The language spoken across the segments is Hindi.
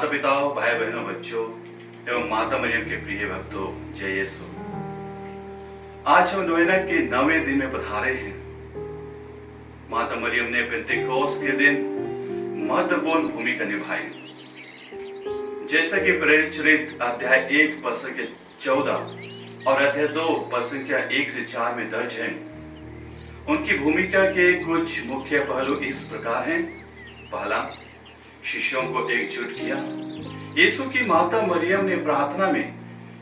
माता पिताओं, भाई बहनों, बच्चों एवं माता मरियम के प्रिय भक्तों, जय यीशु। आज हम नोएना के 9वें दिन में पधारे हैं। माता मरियम ने पेंतेकोस्त के दिन महत्वपूर्ण भूमिका निभाई। जैसा कि प्रेरित अध्याय 1 पद संख्या 14 और अध्याय 2 पद संख्या 1 से 4 में दर्ज है। उनकी भूमिका के कुछ मुख्य पहलू इस प्रकार हैं। पहला, शिष्यों को एकजुट किया। यीशु की माता मरियम ने प्रार्थना में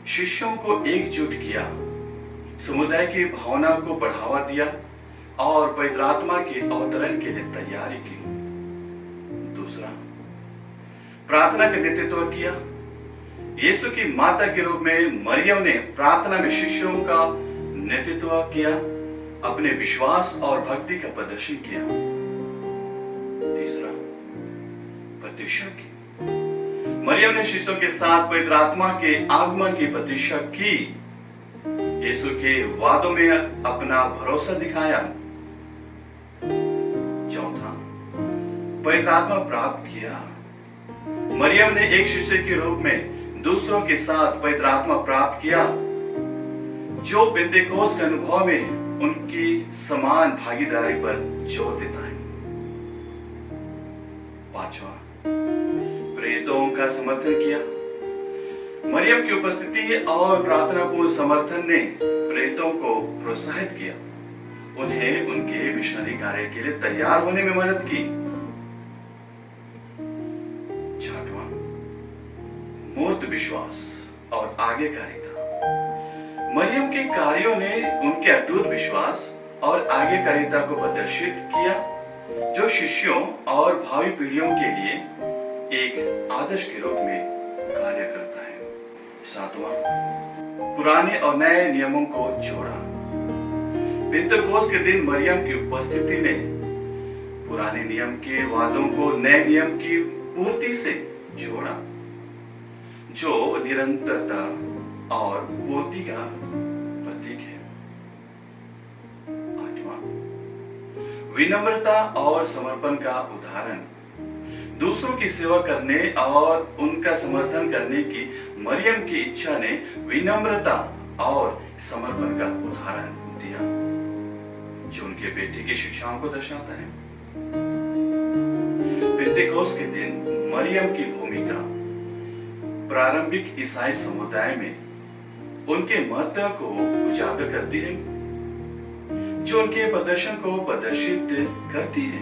शिष्यों को एकजुट किया, समुदाय की भावना को बढ़ावा दिया और पवित्र आत्मा के अवतरण के लिए तैयारी की। दूसरा, प्रार्थना का नेतृत्व किया। यीशु की माता के रूप में मरियम ने प्रार्थना में शिष्यों का नेतृत्व किया, अपने विश्वास और भक्ति का प्रदर्शन किया। तीसरा, प्रतीक्षा की। मरियम ने शिष्यों के साथ पवित्र आत्मा के आगमन की प्रतीक्षा की, यीशु के वादों में अपना भरोसा दिखाया। चौथा, पवित्र आत्मा प्राप्त किया। मरियम ने एक शिष्य के रूप में दूसरों के साथ पवित्र आत्मा प्राप्त किया, जो पेंतेकोस्त के अनुभव में उनकी समान भागीदारी पर जोर देता है। पांचवा, प्रेरितों का समर्थन किया। मरियम की उपस्थिति और प्रार्थनापूर्ण समर्थन ने प्रेरितों को प्रोत्साहित किया, उन्हें उनके मिशनरी कार्य के लिए तैयार होने में मदद की। छठवां, मूर्त विश्वास और आज्ञाकारिता। मरियम के कार्यों ने उनके अटूट विश्वास और आज्ञाकारिता को प्रदर्शित किया, जो शिष्यों और भावी पीढ़ियों के लिए एक आदर्श के रूप में कार्य करता है। सातवां, पुराने और नए नियमों को जोड़ा। पेंतेकोस्त के दिन मरियम की उपस्थिति ने पुराने नियम के वादों को नए नियम की पूर्ति से जोड़ा, जो निरंतरता और पूर्ति का प्रतीक है। आठवां, विनम्रता और समर्पण का उदाहरण। दूसरों की सेवा करने और उनका समर्थन करने की मरियम की इच्छा ने विनम्रता और समर्पण का उदाहरण दिया, जो उनके बेटे की शिक्षाओं को दर्शाता है। पेंतेकोस्त के दिन मरियम की भूमिका प्रारंभिक ईसाई समुदाय में उनके महत्व को उजागर करती है, जो उनके प्रदर्शन को प्रदर्शित करती है।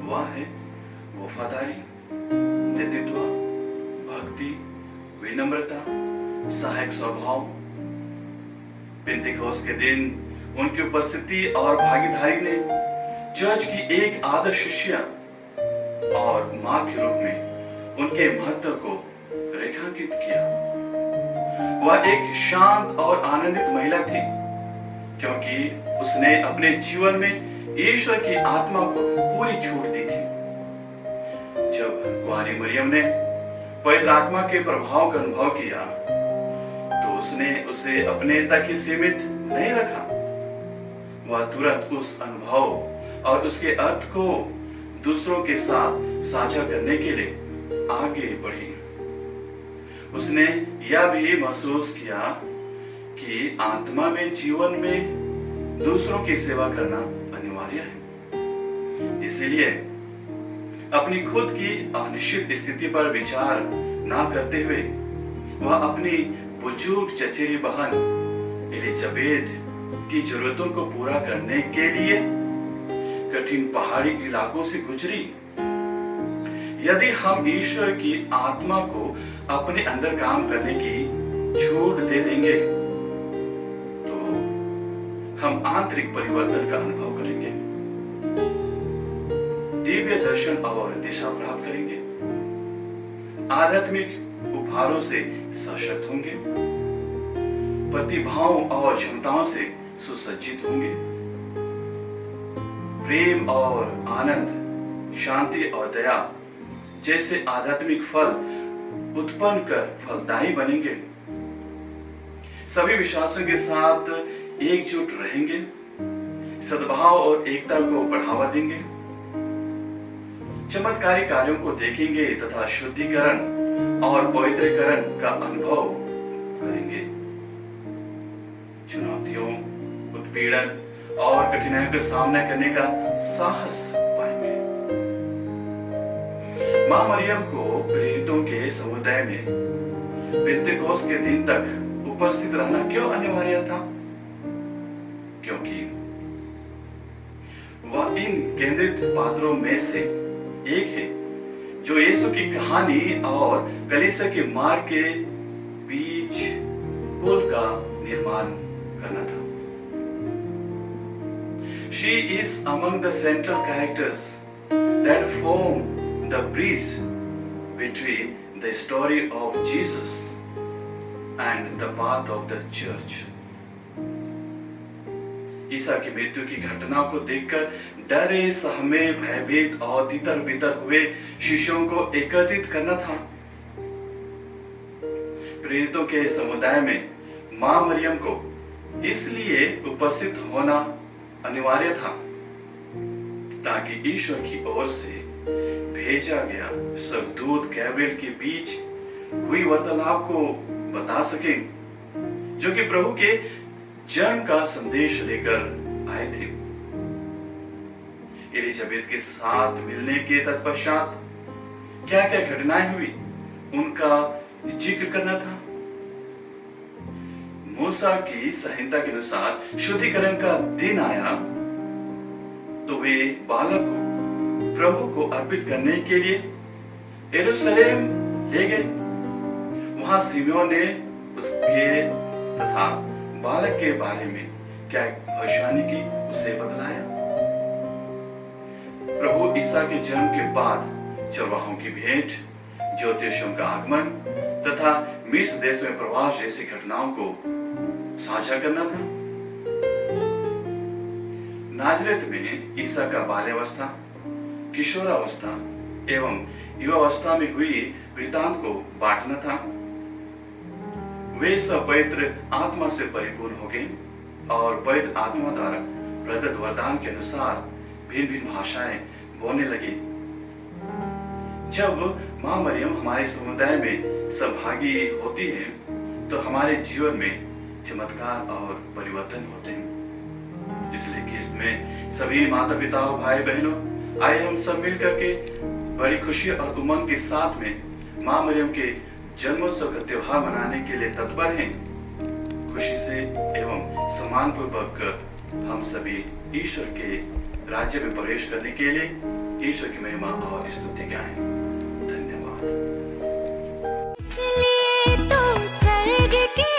वह है वफादारी, नेतृत्व, भक्ति, विनम्रता, सहायक स्वभाव। पेंतेकोस्त के दिन उनकी उपस्थिति और भागीदारी ने चर्च की एक आदर्श शिष्या और मां के रूप में उनके महत्व को रेखांकित किया। वह एक शांत और आनंदित महिला थी, क्योंकि उसने अपने जीवन में ईश्वर की आत्मा को पूरी छूट दी थी। जब कुंवारी मरियम ने पवित्र आत्मा के प्रभाव का अनुभव किया, तो उसने उसे अपने तक ही सीमित नहीं रखा। वह तुरंत उस अनुभव और उसके अर्थ को दूसरों के साथ साझा करने के लिए आगे बढ़ी। उसने यह भी महसूस किया कि आत्मा में जीवन में दूसरों की सेवा करना अनिवार्य है। इसलिए अपनी खुद की अनिश्चित स्थिति पर विचार ना करते हुए वह अपनी बुजुर्ग चचेरी बहन एलिजाबेथ की जरूरतों को पूरा करने के लिए कठिन पहाड़ी इलाकों से गुजरी। यदि हम ईश्वर की आत्मा को अपने अंदर काम करने की छूट दे देंगे, तो हम आंतरिक परिवर्तन का अनुभव करेंगे, दिव्य दर्शन और दिशा प्राप्त करेंगे, आध्यात्मिक उपहारों से सशक्त होंगे, प्रतिभाओं और क्षमताओं से सुसज्जित होंगे, प्रेम और आनंद, शांति और दया जैसे आध्यात्मिक फल उत्पन्न कर फलदायी बनेंगे। सभी विश्वासों के साथ एकजुट रहेंगे, सद्भाव और एकता को बढ़ावा देंगे, चमत्कारी कार्यों को देखेंगे तथा शुद्धिकरण और पवित्रीकरण का अनुभव करेंगे। चुनौतियों, उत्पीड़न और कठिनाइयों का सामना करने का साहस पाएंगे। मां मरियम को प्रेरितों के समुदाय में पेंतेकोस्त के दिन तक उपस्थित रहना क्यों अनिवार्य था? क्योंकि वह इन केंद्रित पात्रों में से एक है जो यीशु की कहानी और कलीसिया के मार्ग के बीच पुल का निर्माण करना था। She is among the central characters that form the bridge between the story of Jesus and the path of the church. ईसा की मृत्यु की घटनाओं को देखकर डरे, सहमे, भयभीत और तितर बितर हुए शिष्यों को एकत्रित करना था। प्रेरितों के समुदाय में मां मरियम को इसलिए उपस्थित होना अनिवार्य था ताकि ईश्वर की ओर से भेजा गया स्वर्गदूत गैब्रिएल के बीच हुई वार्तालाप को बता सके, जो कि प्रभु के जन्म का संदेश लेकर आए थे। एलिजाबेथ के साथ मिलने के तत्पश्चात क्या क्या घटनाएं हुई, उनका जिक्र करना था। मूसा की संहिता के अनुसार शुद्धिकरण का दिन आया तो वे बालक को प्रभु को अर्पित करने के लिए यरूशलेम ले गए। वहां सिमोन ने उसके तथा बालक के बारे में क्या भविष्यवाणी की उसे बतलाया। प्रभु ईसा के जन्म के बाद चरवाहों की भेंट, ज्योतिषियों का आगमन तथा मिस्र देश में प्रवास जैसी घटनाओं को साझा करना था। नाजरेत में ईसा का बाल्यावस्था, किशोरावस्था एवं युवावस्था में हुई वृतांत को बांटना था। वे सब पवित्र आत्मा से परिपूर्ण हो गए और पवित्र आत्मा द्वारा प्रदत्त वरदान के अनुसार भिन्न भिन्न भाषाएं बोलने लगे। जब मां मरियम हमारे समुदाय में सहभागी होती है तो हमारे जीवन में चमत्कार और परिवर्तन होते हैं। इसलिए किस्त में सभी माता पिताओं, भाई बहनों, आइए हम सब मिलकर के बड़ी खुशी और उमंग के साथ में मां मरियम के जन्मोत्सव का त्योहार मनाने के लिए तत्पर हैं। खुशी से एवं सम्मान पूर्वक हम सभी ईश्वर के राज्य में प्रवेश करने के लिए ईश्वर की महिमा और स्तुति गाएं। धन्यवाद। इसलिए तो स्वर्ग के